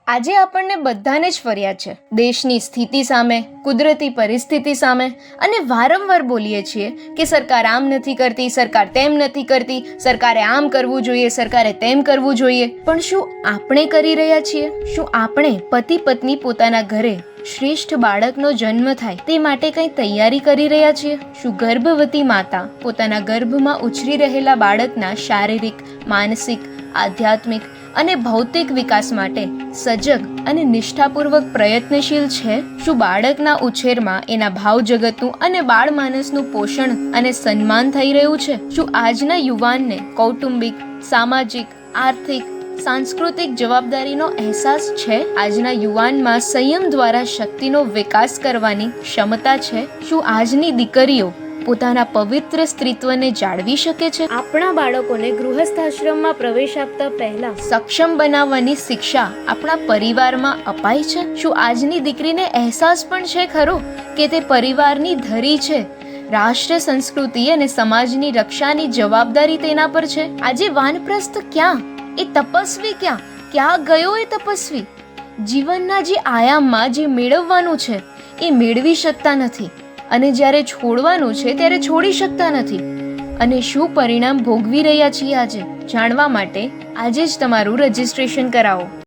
આજે આપણને બધાને જ ફરિયાદ છે દેશની સ્થિતિ સામે, કુદરતી પરિસ્થિતિ સામે, અને વારંવાર બોલીએ છીએ કે સરકાર આમ નથી કરતી, સરકાર તેમ નથી કરતી, સરકારે આમ કરવું જોઈએ, સરકારે તેમ કરવું જોઈએ. પણ શું આપણે કરી રહ્યા છીએ? શું આપણે પતિ પત્ની પોતાના ઘરે શ્રેષ્ઠ બાળકનો જન્મ થાય તે માટે કંઈ તૈયારી કરી રહ્યા છીએ? શું ગર્ભવતી માતા પોતાના ગર્ભમાં ઉછરી રહેલા બાળકના શારીરિક, માનસિક, આધ્યાત્મિક અને ભૌતિક વિકાસ માટે સજગ અને નિષ્ઠાપૂર્વક પ્રયત્નશીલ છે? શું બાળકના ઉછેરમાં એના ભાવ જગતનું અને બાળ માનસનું પોષણ અને સન્માન થઈ રહ્યું છે? શું આજના યુવાનને કૌટુંબિક, સામાજિક, આર્થિક, સાંસ્કૃતિક જવાબદારીનો અહેસાસ છે? આજના યુવાનમાં સંયમ દ્વારા શક્તિનો વિકાસ કરવાની ક્ષમતા છે? શું આજની દીકરીઓ પોતાના પવિત્ર સ્ત્રીત્વને જાળવી શકે છે? આપણા બાળકોને ગૃહસ્થાશ્રમમાં પ્રવેશ આપતા પહેલા સક્ષમ બનાવવાની શિક્ષા આપણા પરિવારમાં અપાય છે? શું આજની દીકરીને અહેસાસ પણ છે ખરો કે તે પરિવારની ધરી છે? રાષ્ટ્ર, સંસ્કૃતિ અને સમાજની રક્ષાની જવાબદારી તેના પર છે. આજે વાનપ્રસ્થ ક્યાં? એ તપસ્વી ક્યાં? ક્યાં ગયો એ તપસ્વી? જીવનના જે આયામમાં જે મેળવવાનું છે એ મેળવી શકતા નથી, અને જ્યારે છોડવાનું છે ત્યારે છોડી શકતા નથી. અને શું પરિણામ ભોગવી રહ્યા છીએ આજે? જાણવા માટે આજે જ તમારું રજિસ્ટ્રેશન કરાવો.